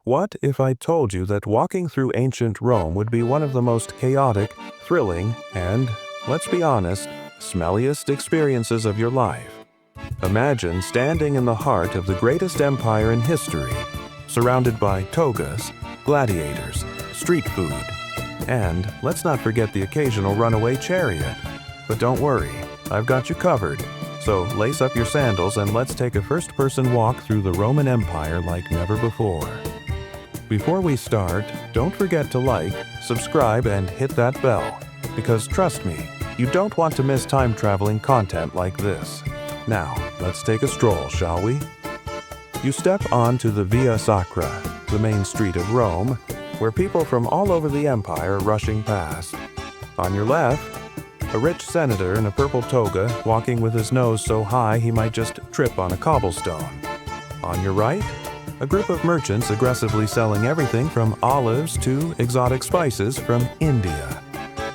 What if I told you that walking through ancient Rome would be one of the most chaotic, thrilling, and, let's be honest, smelliest experiences of your life? Imagine standing in the heart of the greatest empire in history, surrounded by togas, gladiators, street food, and let's not forget the occasional runaway chariot. But don't worry, I've got you covered. So lace up your sandals and let's take a first-person walk through the Roman Empire like never before. Before we start, don't forget to like, subscribe, and hit that bell, because trust me, you don't want to miss time-traveling content like this. Now, let's take a stroll, shall we? You step onto the Via Sacra, the main street of Rome, where people from all over the empire are rushing past. On your left, a rich senator in a purple toga walking with his nose so high he might just trip on a cobblestone. On your right, a group of merchants aggressively selling everything from olives to exotic spices from India.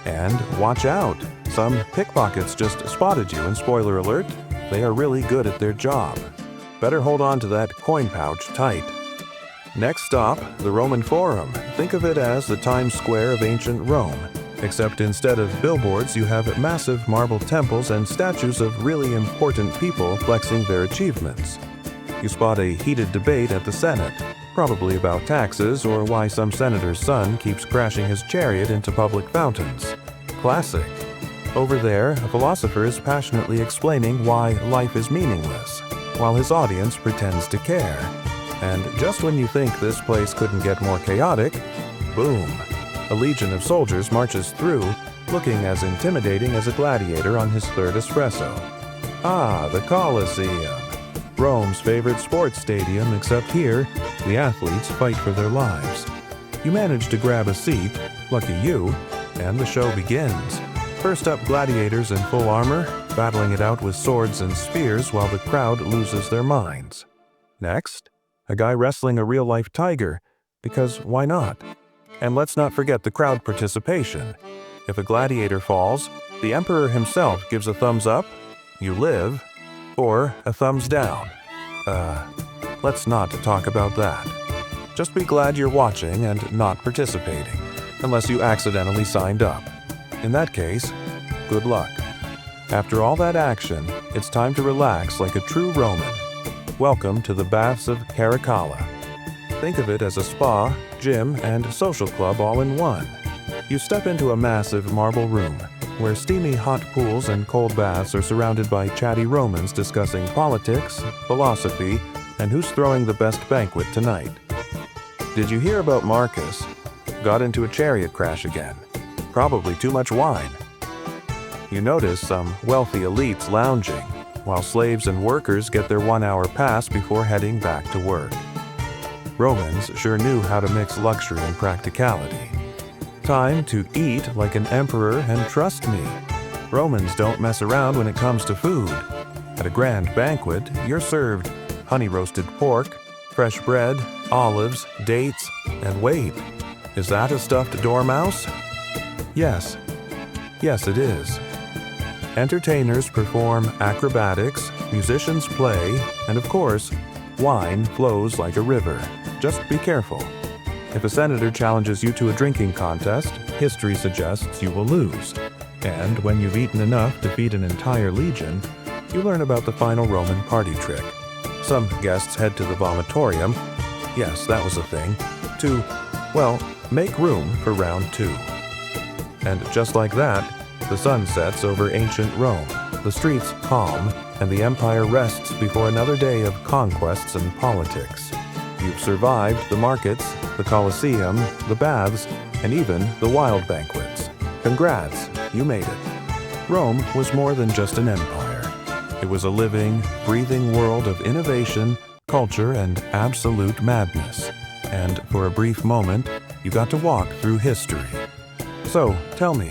And watch out, some pickpockets just spotted you, and spoiler alert, they are really good at their job. Better hold on to that coin pouch tight. Next stop, the Roman Forum. Think of it as the Times Square of ancient Rome, except instead of billboards you have massive marble temples and statues of really important people flexing their achievements. You spot a heated debate at the Senate, probably about taxes or why some senator's son keeps crashing his chariot into public fountains. Classic. Over there, a philosopher is passionately explaining why life is meaningless, while his audience pretends to care. And just when you think this place couldn't get more chaotic, boom! A legion of soldiers marches through, looking as intimidating as a gladiator on his third espresso. Ah, the Colosseum. Rome's favorite sports stadium, except here, the athletes fight for their lives. You manage to grab a seat, lucky you, and the show begins. First up, gladiators in full armor, battling it out with swords and spears while the crowd loses their minds. Next, a guy wrestling a real-life tiger, because why not? And let's not forget the crowd participation. If a gladiator falls, the emperor himself gives a thumbs up, you live, or a thumbs down. Let's not talk about that. Just be glad you're watching and not participating, unless you accidentally signed up. In that case, good luck. After all that action, it's time to relax like a true Roman. Welcome to the baths of Caracalla. Think of it as a spa, gym, and social club all in one. You step into a massive marble room, where steamy hot pools and cold baths are surrounded by chatty Romans discussing politics, philosophy, and who's throwing the best banquet tonight. Did you hear about Marcus? Got into a chariot crash again. Probably too much wine. You notice some wealthy elites lounging, while slaves and workers get their 1-hour pass before heading back to work. Romans sure knew how to mix luxury and practicality. Time to eat like an emperor, and trust me, Romans don't mess around when it comes to food. At a grand banquet, you're served honey-roasted pork, fresh bread, olives, dates, and wait, is that a stuffed dormouse? Yes. Yes, it is. Entertainers perform acrobatics, musicians play, and of course, wine flows like a river. Just be careful. If a senator challenges you to a drinking contest, history suggests you will lose. And when you've eaten enough to feed an entire legion, you learn about the final Roman party trick. Some guests head to the vomitorium, yes, that was a thing, to, well, make room for round 2. And just like that, the sun sets over ancient Rome, the streets calm, and the empire rests before another day of conquests and politics. You've survived the markets, the Colosseum, the baths, and even the wild banquets. Congrats, you made it. Rome was more than just an empire. It was a living, breathing world of innovation, culture, and absolute madness. And for a brief moment, you got to walk through history. So, tell me,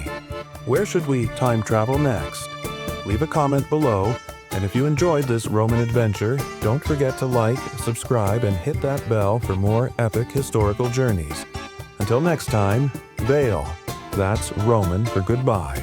where should we time travel next? Leave a comment below, and if you enjoyed this Roman adventure, don't forget to like, subscribe, and hit that bell for more epic historical journeys. Until next time, Veil. That's Roman for goodbye.